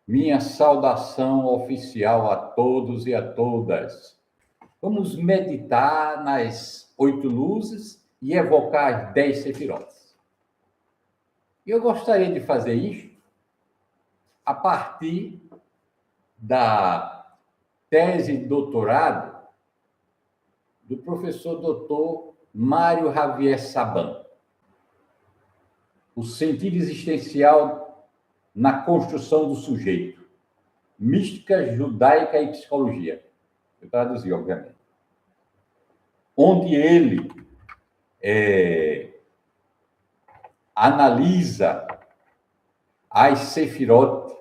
Minha saudação oficial a todos e a todas. Vamos meditar nas 8 luzes e evocar as 10 sefirotes. Eu gostaria de fazer isso a partir da tese de doutorado do professor doutor Mário Javier Saban. O sentido existencial na construção do sujeito. Mística, judaica e psicologia. Eu traduzi, obviamente. Onde ele analisa as sefirot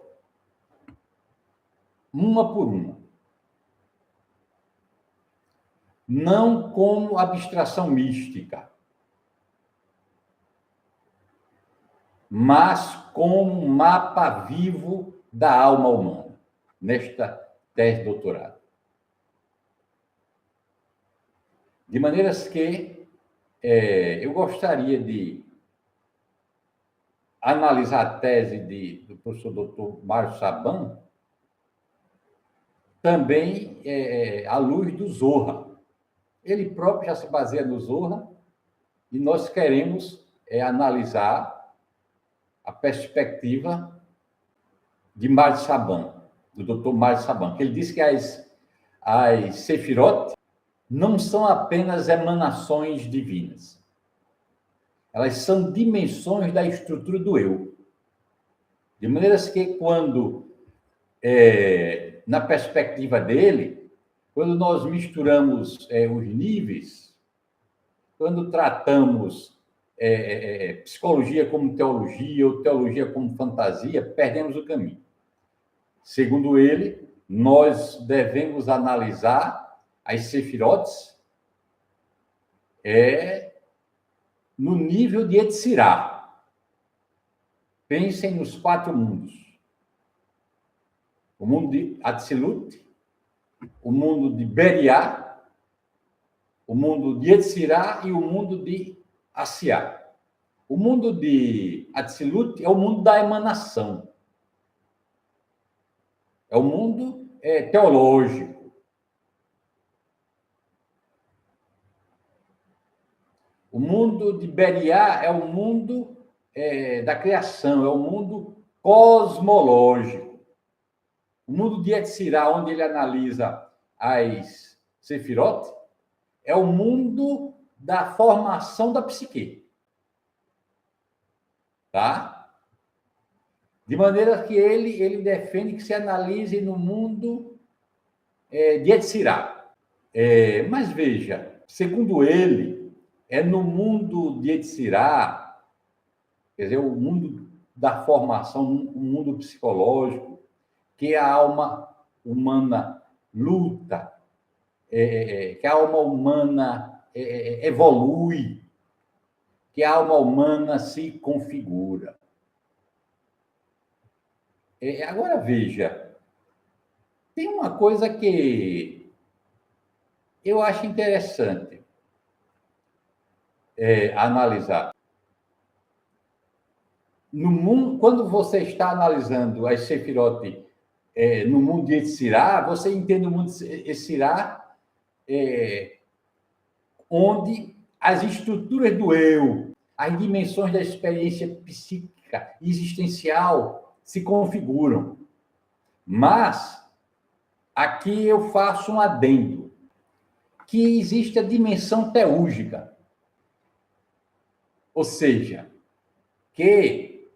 uma por uma. Não como abstração mística, mas como um mapa vivo da alma humana, nesta tese de doutorado. De maneiras que eu gostaria de analisar a tese do professor doutor Mário Saban também à luz do Zohar. Ele próprio já se baseia no Zohar e nós queremos analisar a perspectiva de Mário Saban, do doutor Mário Saban, que ele diz que as sefirot não são apenas emanações divinas. Elas são dimensões da estrutura do eu. De maneiras que, quando, na perspectiva dele, quando nós misturamos os níveis, quando tratamos psicologia como teologia ou teologia como fantasia, perdemos o caminho. Segundo ele, nós devemos analisar as sefirotes no nível de Yetzirah. Pensem nos 4 mundos. O mundo de Atzilut, o mundo de Beriah, o mundo de Yetzirah e o mundo de Asiá. O mundo de Atzilut é o mundo da emanação. É o mundo teológico. O mundo de Beriah é o mundo da criação, é o mundo cosmológico. O mundo de Yetzirah, onde ele analisa as sefirot, é o mundo da formação da psique. Tá? De maneira que ele defende que se analise no mundo de Yetzirah. Mas veja, segundo ele, é no mundo de Yetzirah, quer dizer, o mundo da formação, o mundo psicológico, que a alma humana luta, que a alma humana evolui, que a alma humana se configura. Agora, veja, tem uma coisa que eu acho interessante analisar. No mundo, quando você está analisando as sefirot no mundo de Yetzirah, você entende o mundo de Yetzirah onde as estruturas do eu, as dimensões da experiência psíquica e existencial se configuram. Mas aqui eu faço um adendo, que existe a dimensão teúrgica. Ou seja, que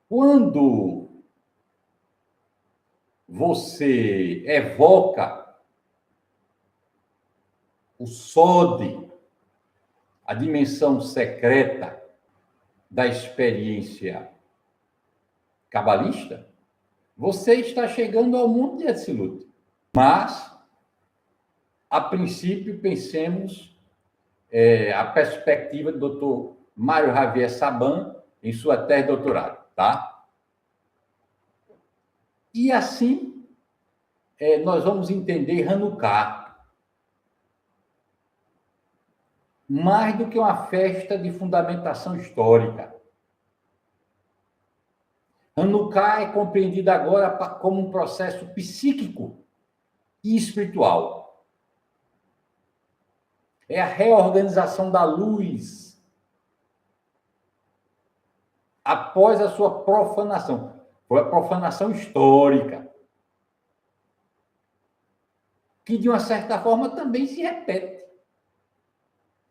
quando você evoca o Sod, a dimensão secreta da experiência cabalista, você está chegando ao mundo de Atzilut. Mas, a princípio, pensemos a perspectiva do Dr. Mário Javier Saban em sua tese de doutorado, tá? E assim, nós vamos entender Hanukkah mais do que uma festa de fundamentação histórica. Hanukkah é compreendido agora como um processo psíquico e espiritual. É a reorganização da luz após a sua profanação. Foi a profanação histórica, que de uma certa forma também se repete,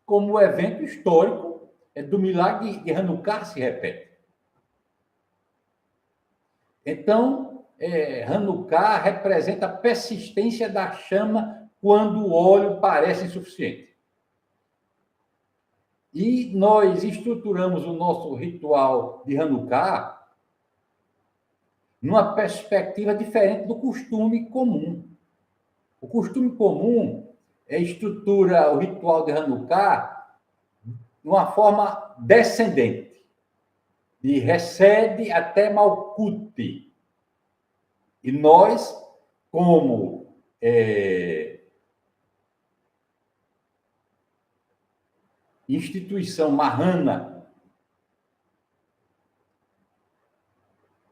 como o evento histórico do milagre de Hanukkah se repete. Então, Hanukkah representa a persistência da chama quando o óleo parece insuficiente. E nós estruturamos o nosso ritual de Hanukkah numa perspectiva diferente do costume comum. O costume comum estrutura o ritual de Hanukkah de uma forma descendente, de Resed até Malkuth. E nós, como instituição marrana,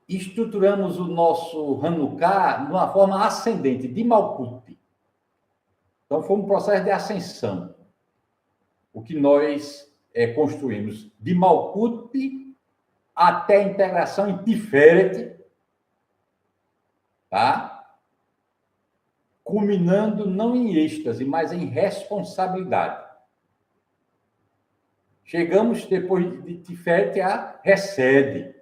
estruturamos o nosso Hanukkah de uma forma ascendente, de Malkuth. Então, foi um processo de ascensão, o que nós construímos de Malkuth até a integração em Tiferet, tá? Culminando não em êxtase, mas em responsabilidade. Chegamos, depois de Tiferet, a Resed,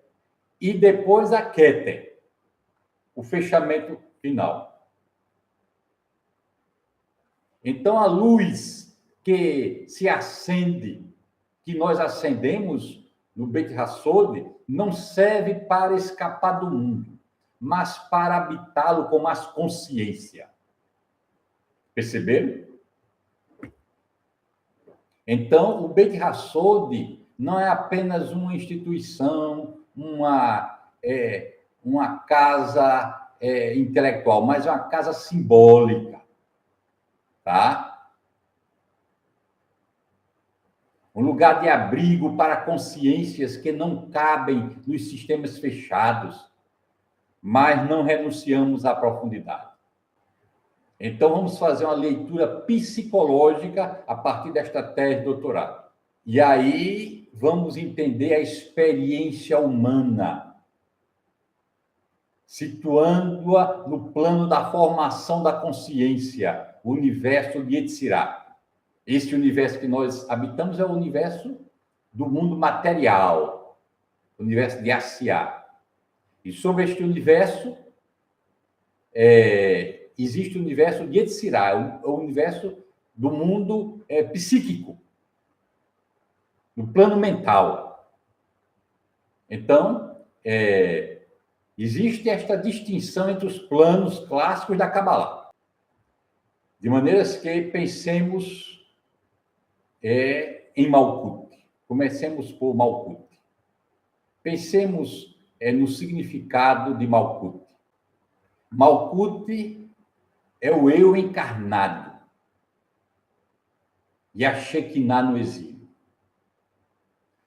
e depois a Keter, o fechamento final. Então, a luz que se acende, que nós acendemos no Beit Hassod, não serve para escapar do mundo, mas para habitá-lo com mais consciência. Perceberam? Então, o Beit Hassod não é apenas uma instituição, uma casa intelectual, mas é uma casa simbólica, tá? Um lugar de abrigo para consciências que não cabem nos sistemas fechados, mas não renunciamos à profundidade. Então, vamos fazer uma leitura psicológica a partir desta tese de doutorado. E aí, vamos entender a experiência humana, situando-a no plano da formação da consciência, o universo de Yetzirah. Esse universo que nós habitamos é o universo do mundo material, o universo de Asiá. E sobre este universo, existe o universo de Yetzirah, o universo do mundo psíquico, do plano mental. Então, existe esta distinção entre os planos clássicos da Kabbalah. De maneiras que pensemos em Malkuth. Comecemos por Malkuth. Pensemos no significado de Malkuth. Malkuth é o eu encarnado e a Shekinah no exílio.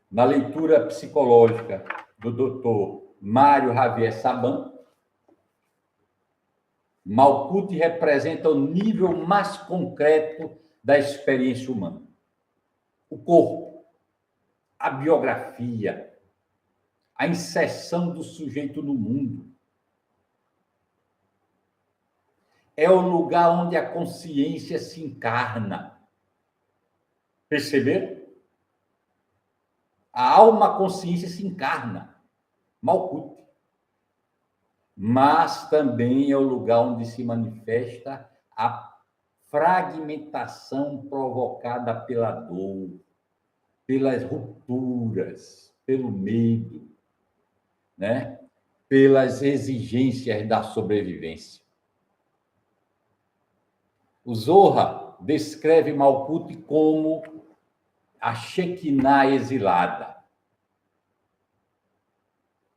Na leitura psicológica do Dr. Mário Javier Saban, Malkuth representa o nível mais concreto da experiência humana. O corpo, a biografia, a inserção do sujeito no mundo. É o lugar onde a consciência se encarna. Perceberam? A alma-consciência se encarna. Malkuth. Mas também é o lugar onde se manifesta a fragmentação provocada pela dor, pelas rupturas, pelo medo, né? Pelas exigências da sobrevivência. O Zohar descreve Malkuth como a Shekinah exilada.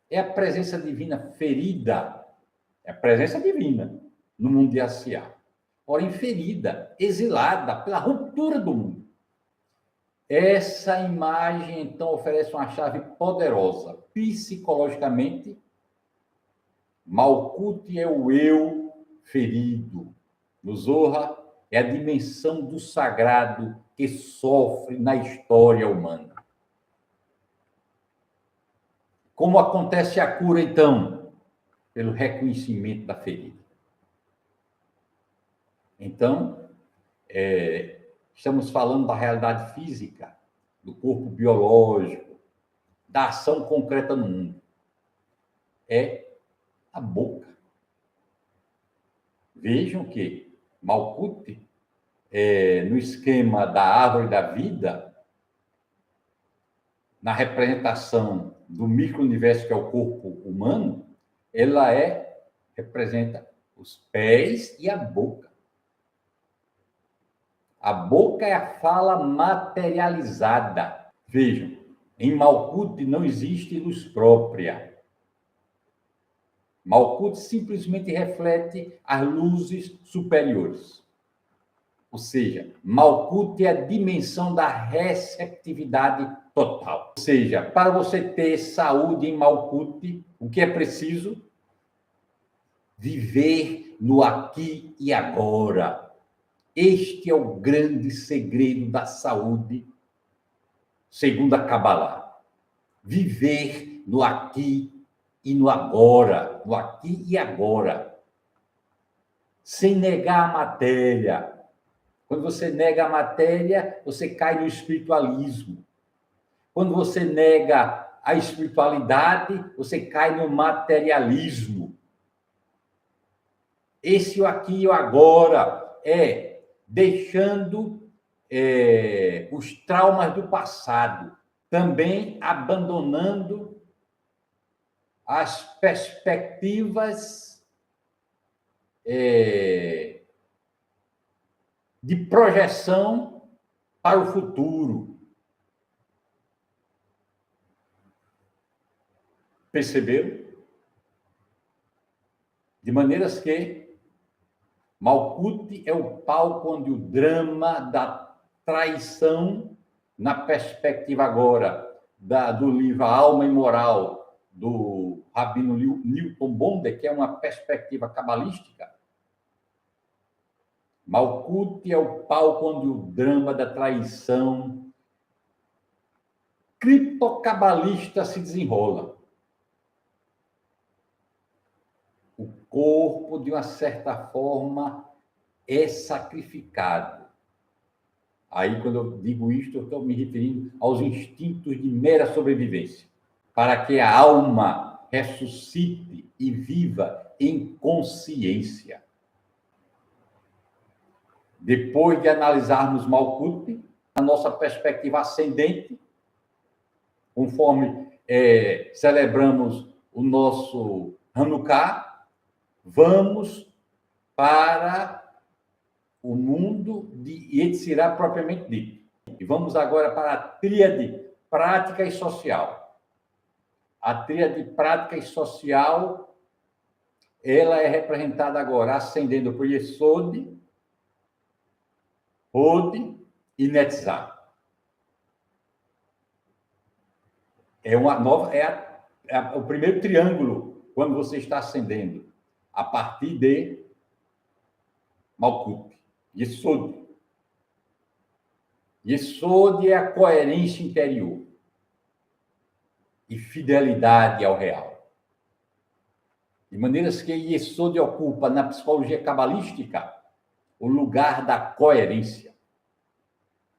É a presença divina ferida, é a presença divina no mundo de Asiá. Porém, ferida, exilada pela ruptura do mundo. Essa imagem, então, oferece uma chave poderosa, psicologicamente, Malkuth é o eu ferido. No Zohar, é a dimensão do sagrado que sofre na história humana. Como acontece a cura, então? Pelo reconhecimento da ferida. Então, estamos falando da realidade física, do corpo biológico, da ação concreta no mundo. É a boca. Vejam que Malkuth, no esquema da árvore da vida, na representação do micro-universo que é o corpo humano, ela representa os pés e a boca. A boca é a fala materializada. Vejam, em Malkuth não existe luz própria. Malkuth simplesmente reflete as luzes superiores. Ou seja, Malkuth é a dimensão da receptividade total. Ou seja, para você ter saúde em Malkuth, o que é preciso? Viver no aqui e agora. Este é o grande segredo da saúde, segundo a Kabbalah. Viver no aqui e no agora, no aqui e agora. Sem negar a matéria. Quando você nega a matéria, você cai no espiritualismo. Quando você nega a espiritualidade, você cai no materialismo. Esse o aqui e o agora é deixando os traumas do passado, também abandonando as perspectivas de projeção para o futuro. Perceberam? De maneiras que Malkuth é o palco onde o drama da traição, na perspectiva agora do livro A Alma Imoral, do Rabino Newton Bonder, que é uma perspectiva cabalística. Malkuth é o palco onde o drama da traição criptocabalista se desenrola. O corpo, de uma certa forma, é sacrificado. Aí, quando eu digo isto, eu estou me referindo aos instintos de mera sobrevivência, para que a alma ressuscite e viva em consciência. Depois de analisarmos Malkuth, a nossa perspectiva ascendente, conforme celebramos o nosso Hanukkah, vamos para o mundo de Yetzirah propriamente dito. E vamos agora para a tríade prática e social. A tríade prática e social, ela é representada agora ascendendo por Yesod, Hod e Netzach. O primeiro triângulo quando você está ascendendo a partir de Malkuth, Yesod. Yesod é a coerência interior e fidelidade ao real. De maneiras que Yesod ocupa na psicologia cabalística o lugar da coerência.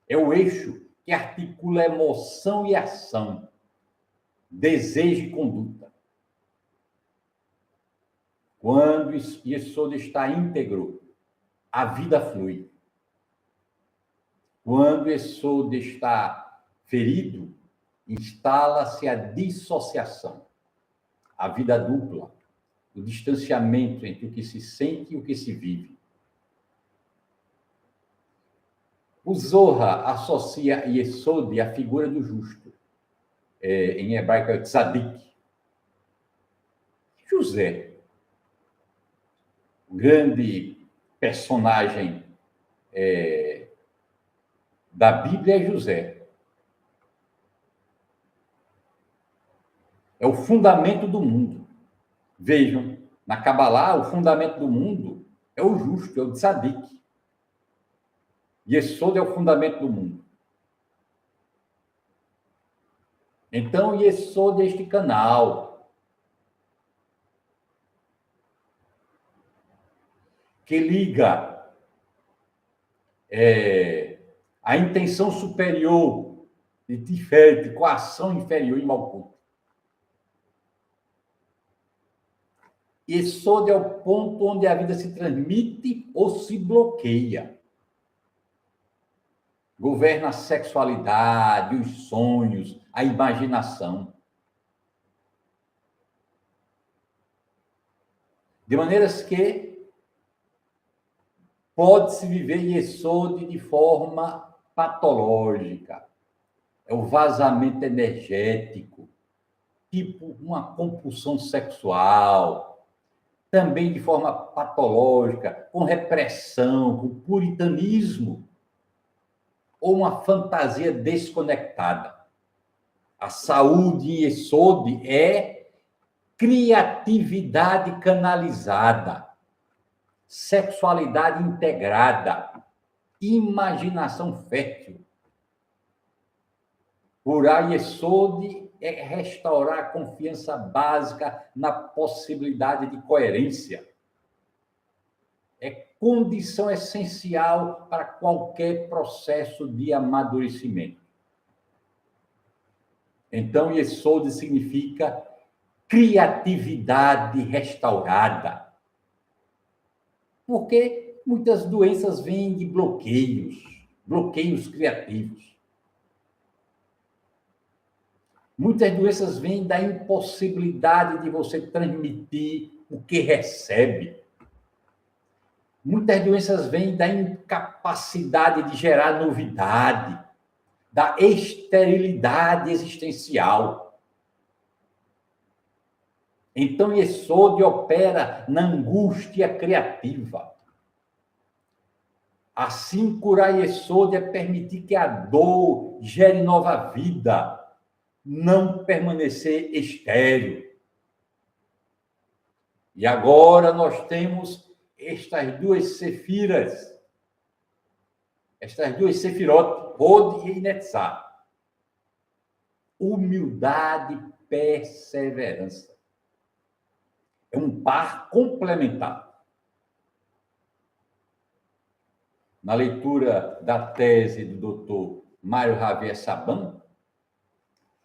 É o eixo que articula emoção e ação, desejo e conduta. Quando Yesod está íntegro, a vida flui. Quando Yesod está ferido, instala-se a dissociação, a vida dupla, o distanciamento entre o que se sente e o que se vive. O Zohar associa Yesod à figura do justo. Em hebraico é o tzadik. José, o grande personagem da Bíblia é José. É o fundamento do mundo. Vejam, Na Kabbalah, o fundamento do mundo é o justo, é o tzadik. Yesod é o fundamento do mundo. Então, Yesod é este canal que liga a intenção superior de Tiferet com a ação inferior em Malkuth. Yesod é o ponto onde a vida se transmite ou se bloqueia. Governa a sexualidade, os sonhos, a imaginação. De maneiras que pode-se viver Yesod de forma patológica. É o vazamento energético, tipo uma compulsão sexual, também de forma patológica, com repressão, com puritanismo, ou uma fantasia desconectada. A saúde em Yesod é criatividade canalizada, sexualidade integrada, imaginação fértil. Curar Yesod é restaurar a confiança básica na possibilidade de coerência. É condição essencial para qualquer processo de amadurecimento. Então, Yesod significa criatividade restaurada. Porque muitas doenças vêm de bloqueios criativos. Muitas doenças vêm da impossibilidade de você transmitir o que recebe. Muitas doenças vêm da incapacidade de gerar novidade, da esterilidade existencial. Então, Yesod opera na angústia criativa. Assim, curar Yesod é permitir que a dor gere nova vida, não permanecer estéril. E agora nós temos estas duas sefiras, estas duas sefirot, Hod e Netzah. Humildade e perseverança. É um par complementar. Na leitura da tese do doutor Mário Javier Saban,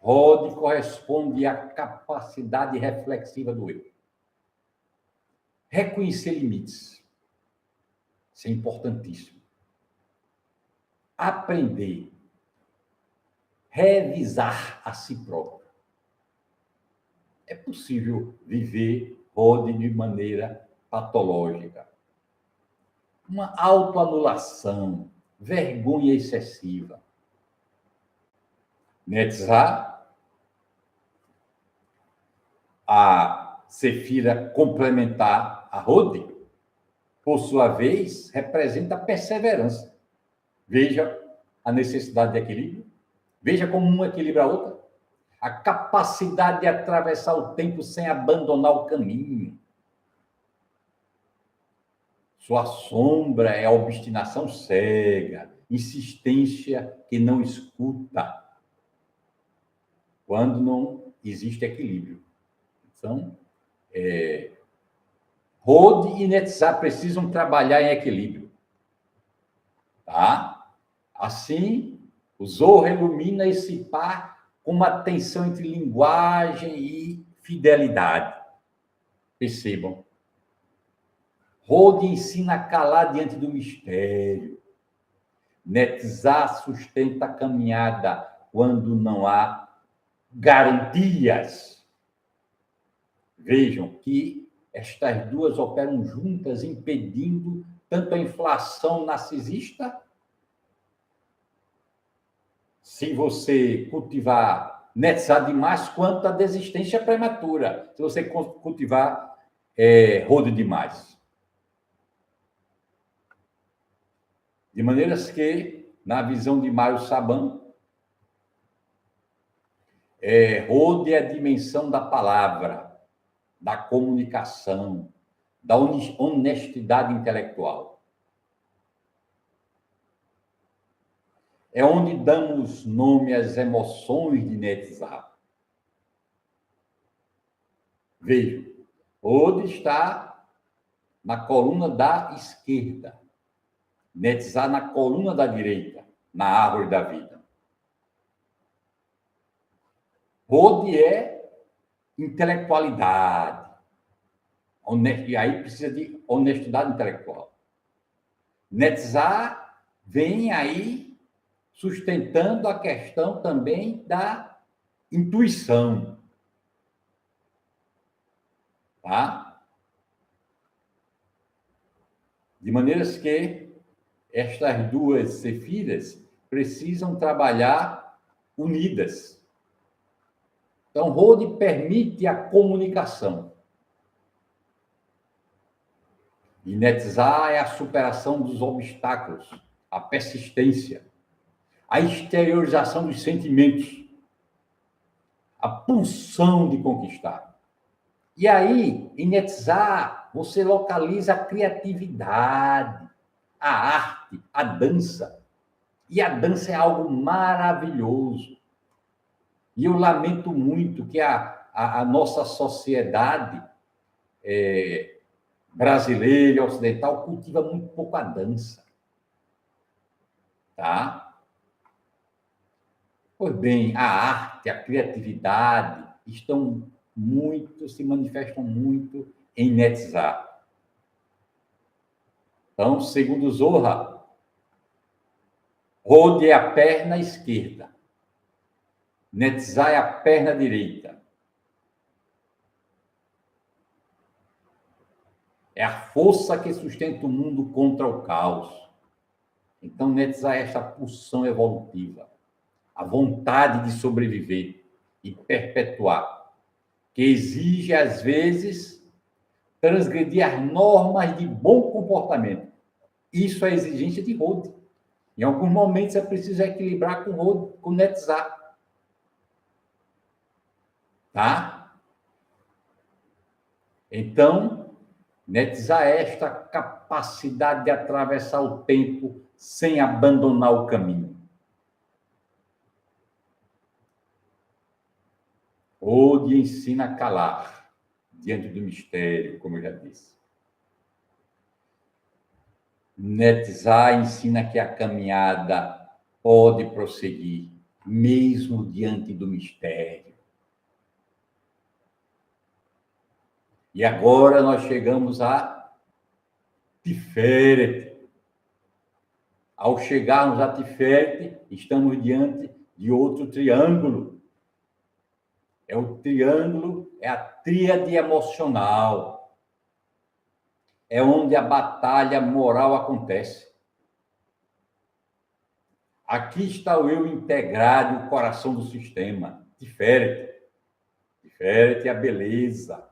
Hod corresponde à capacidade reflexiva do eu. Reconhecer limites. Isso é importantíssimo. Aprender. Revisar a si próprio. É possível viver Hod de maneira patológica. Uma autoanulação, vergonha excessiva. Netzah, a sefira complementar a Hod, por sua vez, representa a perseverança. Veja a necessidade de equilíbrio. Veja como uma equilibra a outra. A capacidade de atravessar o tempo sem abandonar o caminho. Sua sombra é a obstinação cega, insistência que não escuta, quando não existe equilíbrio. Então, Hod e Netzah precisam trabalhar em equilíbrio. Tá? Assim, o Zohar ilumina esse par com uma tensão entre linguagem e fidelidade. Percebam. Hod ensina a calar diante do mistério. Netzah sustenta a caminhada quando não há garantias. Vejam que estas duas operam juntas, impedindo tanto a inflação narcisista, se você cultivar Netzah demais, quanto a desistência prematura, se você cultivar Hod demais. De maneiras que, na visão de Mário Saban, Hod é a dimensão da palavra, da comunicação, da honestidade intelectual. É onde damos nome às emoções de Netzach. Veja, Hod está na coluna da esquerda, Netzach na coluna da direita, na árvore da vida. Hod é intelectualidade. E aí precisa de honestidade intelectual. Netzach vem aí sustentando a questão também da intuição. Tá? De maneiras que estas duas sefiras precisam trabalhar unidas. Então, Hod permite a comunicação. E Netzach é a superação dos obstáculos, a persistência, a exteriorização dos sentimentos, a pulsão de conquistar. E aí, em Netzach, você localiza a criatividade, a arte, a dança. E a dança é algo maravilhoso. E eu lamento muito que a nossa sociedade brasileira e ocidental cultiva muito pouco a dança. Tá? Pois bem, a arte, a criatividade se manifestam muito em Netzach. Então, segundo Zohar, Hod é a perna esquerda, Netzach é a perna direita. É a força que sustenta o mundo contra o caos. Então, Netzach é essa pulsão evolutiva, a vontade de sobreviver e perpetuar, que exige, às vezes, transgredir as normas de bom comportamento. Isso é a exigência de Hod. Em alguns momentos é preciso equilibrar com Hod, com Netzach. Tá? Então, Netzach é esta capacidade de atravessar o tempo sem abandonar o caminho. Hod ensina a calar diante do mistério, como eu já disse. Netzach ensina que a caminhada pode prosseguir, mesmo diante do mistério. E agora nós chegamos a Tiferet. Ao chegarmos a Tiferet, estamos diante de outro triângulo. É o triângulo, é a tríade emocional. É onde a batalha moral acontece. Aqui está o eu integrado, o coração do sistema. Tiferet. Tiferet é a beleza.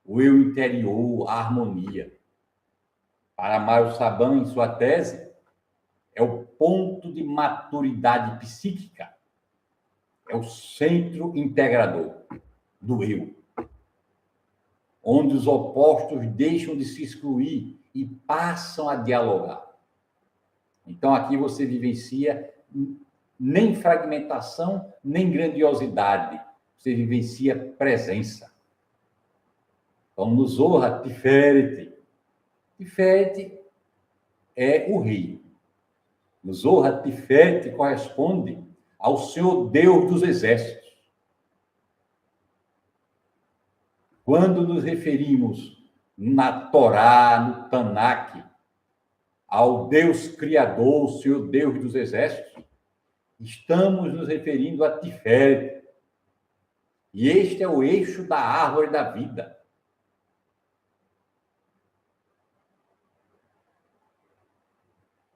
O eu interior, a harmonia. Para Mario Saban, em sua tese, é o ponto de maturidade psíquica. É o centro integrador do eu. Onde os opostos deixam de se excluir e passam a dialogar. Então, aqui você vivencia nem fragmentação, nem grandiosidade. Você vivencia presença. Então, no Zohar, Tiferet. Tiferet é o rei. No Zohar, Tiferet corresponde ao Senhor Deus dos exércitos. Quando nos referimos na Torá, no Tanakh, ao Deus Criador, o Senhor Deus dos exércitos, estamos nos referindo a Tiferet. E este é o eixo da árvore da vida.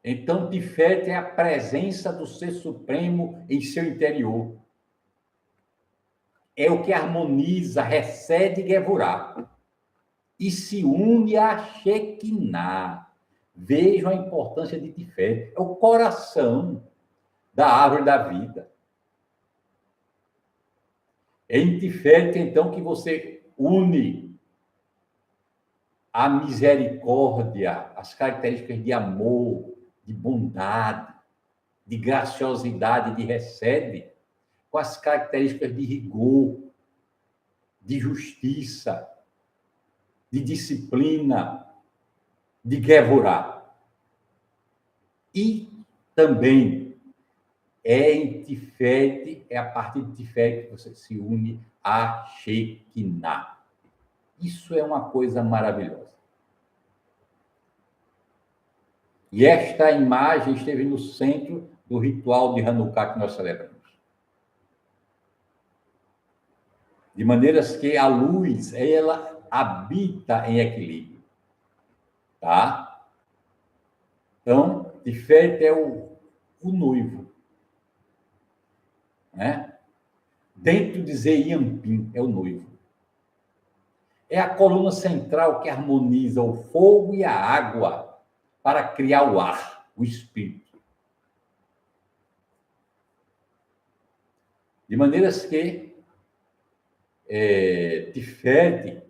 Então, Tiferet é a presença do Ser Supremo em seu interior. É o que harmoniza, recebe Gevurah e se une a Shekinah. Vejam a importância de Tiferet. É o coração da árvore da vida. É em Tiferet, então, que você une a misericórdia, as características de amor, de bondade, de graciosidade, de recebe, com as características de rigor, de justiça, de disciplina, de Gevurah. E também em Tiferet, é a partir de Tiferet que você se une a Shekinah. Isso é uma coisa maravilhosa. E esta imagem esteve no centro do ritual de Hanukkah que nós celebramos. De maneiras que a luz, ela habita em equilíbrio. Tá? Então, Tiferet é o noivo. Né? Dentro de Zeiampim é o noivo. É a coluna central que harmoniza o fogo e a água para criar o ar, o espírito. De maneiras que Tiferet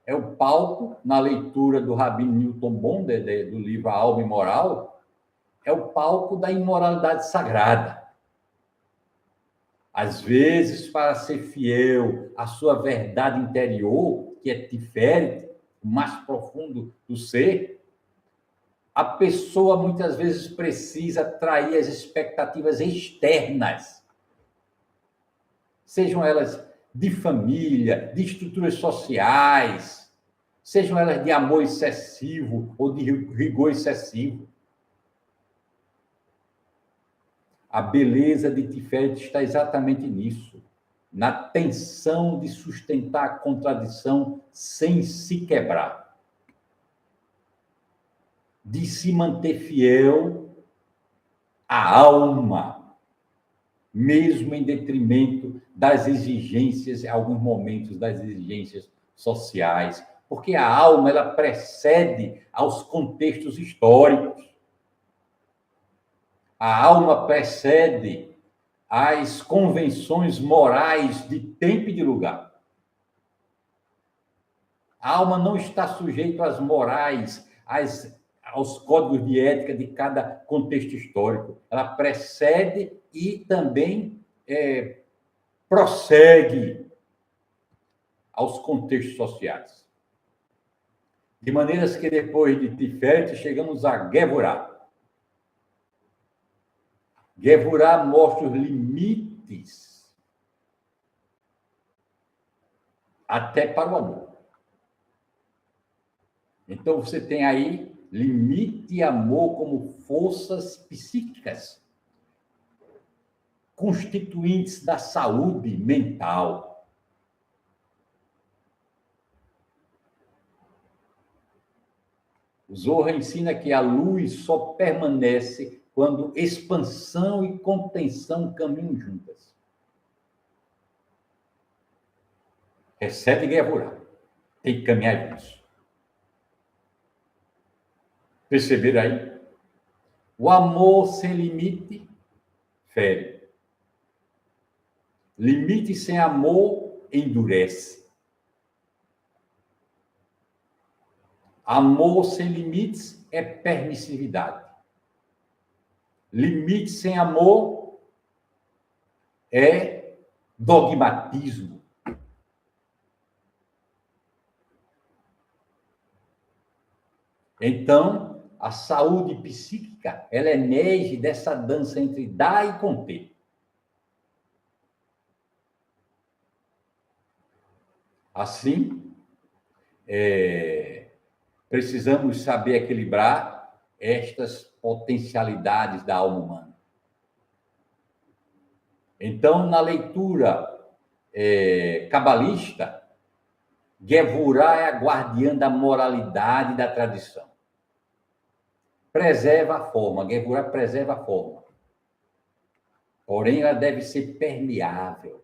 é o palco, na leitura do Rabino Newton Bonder, do livro A Alma Imoral, é o palco da imoralidade sagrada. Às vezes, para ser fiel à sua verdade interior, que é Tiferet, o mais profundo do ser, a pessoa muitas vezes precisa atrair as expectativas externas, sejam elas de família, de estruturas sociais, sejam elas de amor excessivo ou de rigor excessivo. A beleza de Tiferet está exatamente nisso, na tensão de sustentar a contradição sem se quebrar, de se manter fiel à alma, mesmo em detrimento das exigências, em alguns momentos, das exigências sociais, porque a alma ela precede aos contextos históricos. A alma precede às convenções morais de tempo e de lugar. A alma não está sujeita às morais, aos códigos de ética de cada contexto histórico. Ela precede e também prossegue aos contextos sociais. De maneiras que depois de Tiferet chegamos a Gevurah. Gevurah mostra os limites até para o amor. Então, você tem aí limite e amor como forças psíquicas, constituintes da saúde mental. O Zohar ensina que a luz só permanece quando expansão e contenção caminham juntas. Recebe Gevurah. Tem que caminhar juntos. Perceberam aí? O amor sem limite fere. Limite sem amor endurece. Amor sem limites é permissividade. Limite sem amor é dogmatismo. Então, a saúde psíquica, ela emerge dessa dança entre dar e conter. Assim, precisamos saber equilibrar estas potencialidades da alma humana. Então, na leitura cabalista, Gevurah é a guardiã da moralidade e da tradição. Preserva a forma, Gevurah preserva a forma. Porém, ela deve ser permeável.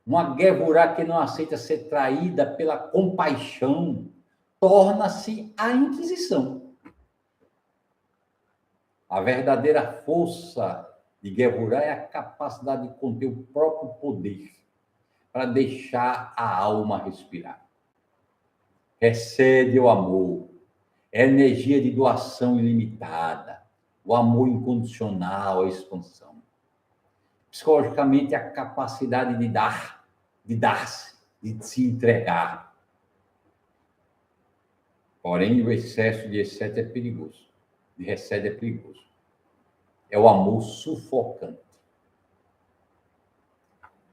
Uma Gevurah que não aceita ser traída pela compaixão torna-se a Inquisição. A verdadeira força de Gevurah é a capacidade de conter o próprio poder para deixar a alma respirar. Recebe o amor. É energia de doação ilimitada. O amor incondicional, a expansão. Psicologicamente, a capacidade de dar-se, de se entregar. Porém, o excesso de excede é perigoso. De recede é perigoso. É o amor sufocante.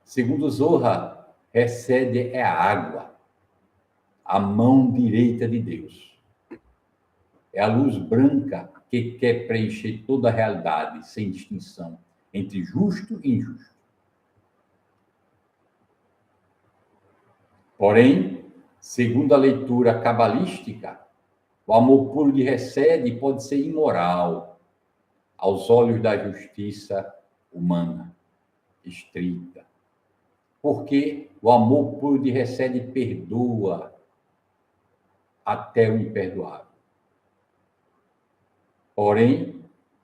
Segundo Zohar, recede é a água, a mão direita de Deus. É a luz branca que quer preencher toda a realidade, sem distinção entre justo e injusto. Porém, segundo a leitura cabalística, o amor puro de recede pode ser imoral aos olhos da justiça humana, estrita. Porque o amor puro de recede perdoa até o imperdoável. Porém,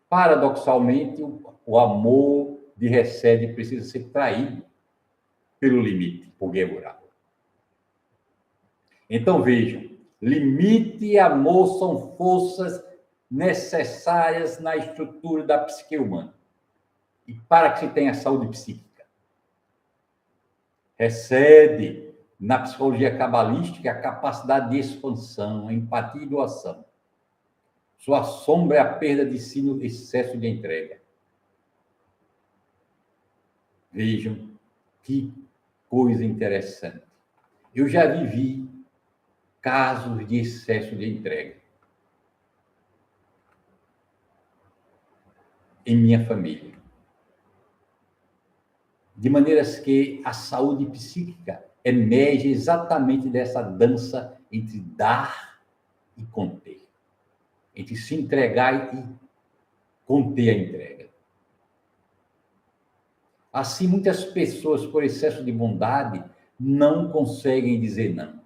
paradoxalmente, o amor de recede precisa ser traído pelo limite, por Guevara. Então, vejam, limite e amor são forças necessárias na estrutura da psique humana e para que se tenha saúde psíquica. Recede, na psicologia cabalística, a capacidade de expansão, empatia e doação. Sua sombra é a perda de si no excesso de entrega. Vejam que coisa interessante. Eu já vivi casos de excesso de entrega em minha família. De maneiras que a saúde psíquica emerge exatamente dessa dança entre dar e conter. Entre se entregar e conter a entrega. Assim, muitas pessoas, por excesso de bondade, não conseguem dizer não.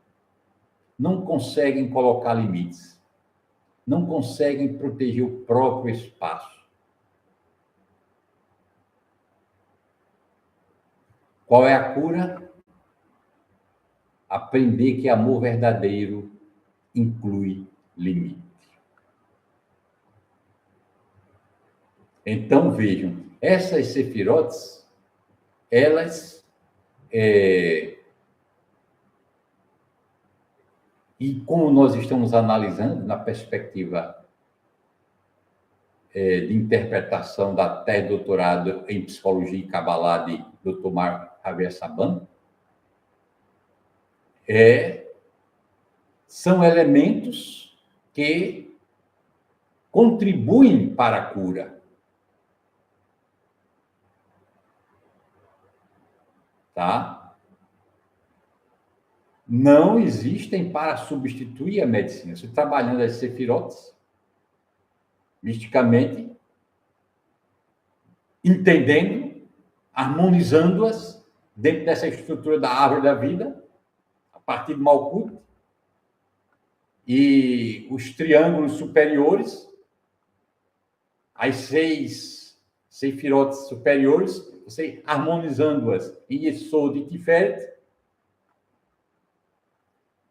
Não conseguem colocar limites. Não conseguem proteger o próprio espaço. Qual é a cura? Aprender que amor verdadeiro inclui limite. Então, vejam, essas sefirotes, elas... E como nós estamos analisando na perspectiva de interpretação da tese de doutorado em Psicologia e Kabbalah de Dr. Mark Javier Saban, são elementos que contribuem para a cura. Tá? Não existem para substituir a medicina. Você trabalhando as sefirotes, misticamente, entendendo, harmonizando-as dentro dessa estrutura da árvore da vida, a partir de Malkuth, e os triângulos superiores, as 6 sefirotes superiores, você harmonizando-as em Yesod e Tiferet,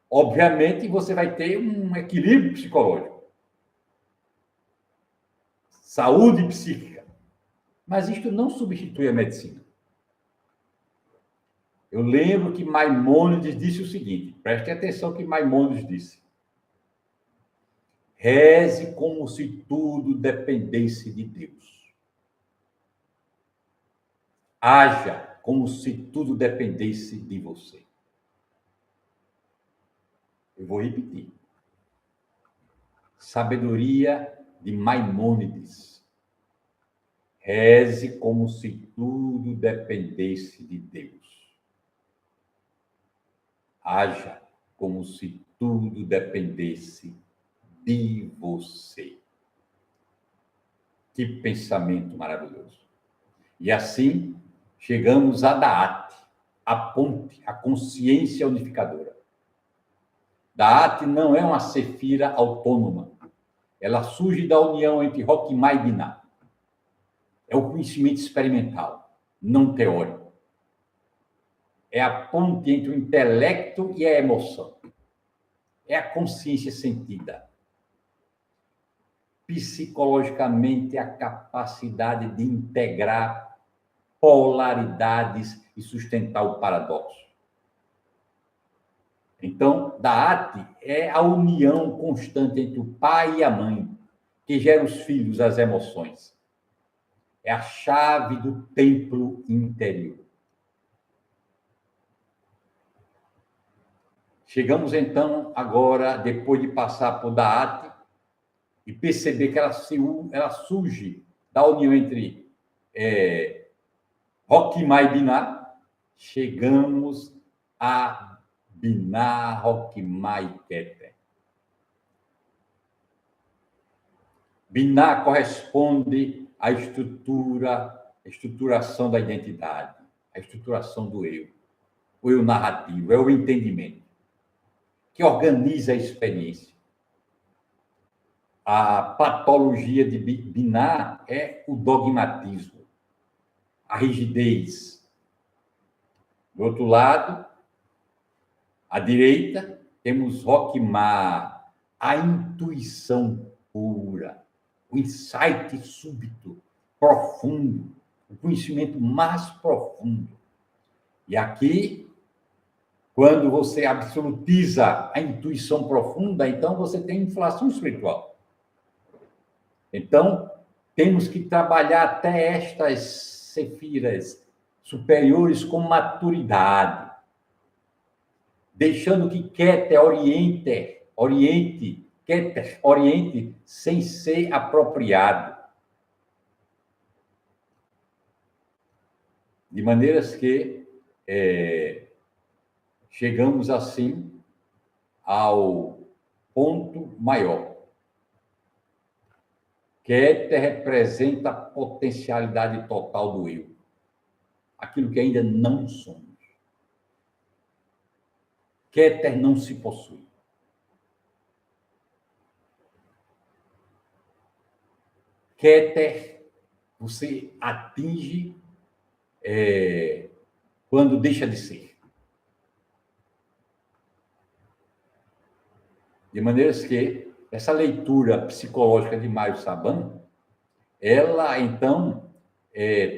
obviamente você vai ter um equilíbrio psicológico, saúde psíquica. Mas isto não substitui a medicina. Eu lembro que Maimônides disse o seguinte, preste atenção que Maimônides disse. Reze como se tudo dependesse de Deus. Haja como se tudo dependesse de você. Eu vou repetir. Sabedoria de Maimônides. Reze como se tudo dependesse de Deus. Haja como se tudo dependesse de você. Que pensamento maravilhoso. E assim, chegamos a Da'at, a ponte, a consciência unificadora. Da'at não é uma sefira autônoma. Ela surge da união entre Roquimá e Biná. É o conhecimento experimental, não teórico. É a ponte entre o intelecto e a emoção. é a consciência sentida. Psicologicamente, a capacidade de integrar polaridades e sustentar o paradoxo. Então, Da'at é a união constante entre o pai e a mãe, que gera os filhos, as emoções. É a chave do templo interior. Chegamos, então, agora, depois de passar por Da'at, e perceber que ela surge da união entre Roquimá e Biná, chegamos a Biná, Roquimá e Keter. Biná corresponde à estruturação da identidade, à estruturação do eu. O eu narrativo, é o entendimento, que organiza a experiência. A patologia de Biná é o dogmatismo, a rigidez. Do outro lado, à direita, temos Roquimá, a intuição pura, o insight súbito, profundo, o conhecimento mais profundo. E aqui, quando você absolutiza a intuição profunda, então você tem inflação espiritual. Então, temos que trabalhar até estas sefiras superiores com maturidade, deixando que Keter oriente sem ser apropriado. De maneiras que chegamos, assim, ao ponto maior. Keter representa a potencialidade total do eu, aquilo que ainda não somos. Keter não se possui. Keter você atinge quando deixa de ser. De maneiras que essa leitura psicológica de Mário Saban, ela, então,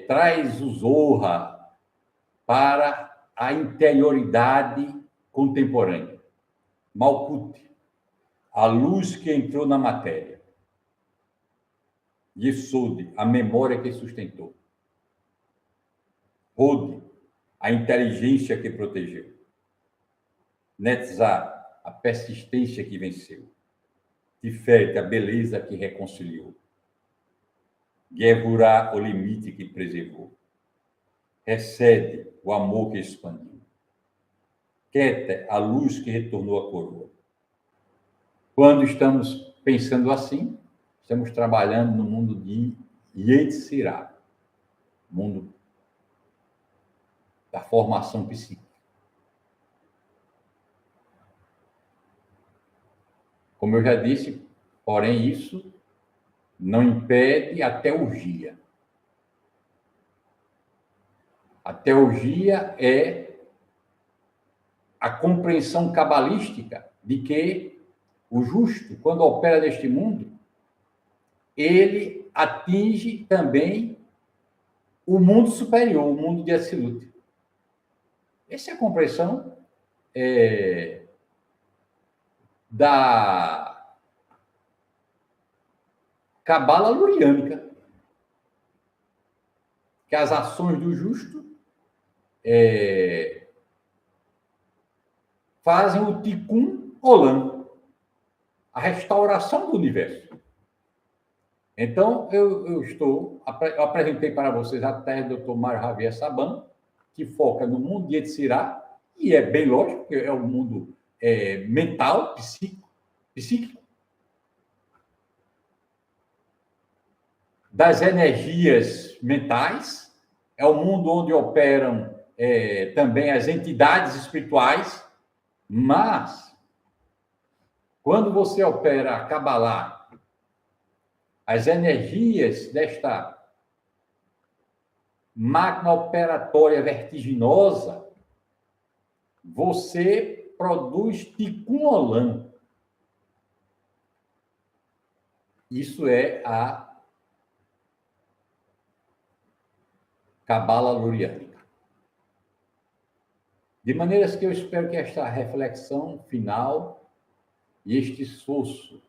traz o Zohar para a interioridade contemporânea. Malkuth, a luz que entrou na matéria. Yesod, a memória que sustentou. Hod, a inteligência que protegeu. Netzah, a persistência que venceu. Tiferet, a beleza que reconciliou. Gevurah, o limite que preservou. Hesed, o amor que expandiu. Keter, a luz que retornou à coroa. Quando estamos pensando assim, estamos trabalhando no mundo de Yetzirah, mundo da formação psíquica. Como eu já disse, porém, isso não impede a teurgia. A teurgia é a compreensão cabalística de que o justo, quando opera neste mundo, ele atinge também o mundo superior, o mundo de Atzilut. Essa é a compreensão da cabala luriânica, que as ações do justo fazem o Tikkun Olam, a restauração do universo. Então, eu apresentei para vocês a tese do Dr. Mário Javier Saban, que foca no mundo de Yetzirah, e é bem lógico, que é o mundo mental, psíquico, das energias mentais, é o mundo onde operam também as entidades espirituais, mas quando você opera a Kabbalah, as energias desta máquina operatória vertiginosa, você produz Tikkun Olam, Isso é a Cabala Luriânica. De maneiras que eu espero que esta reflexão final e este esforço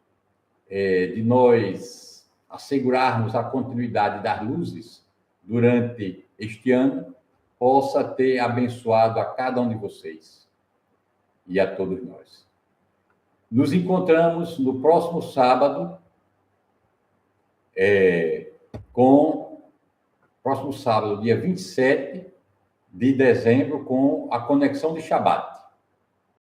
de nós assegurarmos a continuidade das luzes durante este ano possa ter abençoado a cada um de vocês e a todos nós. Nos encontramos no próximo sábado, próximo sábado, dia 27 de dezembro, com a conexão de Shabbat.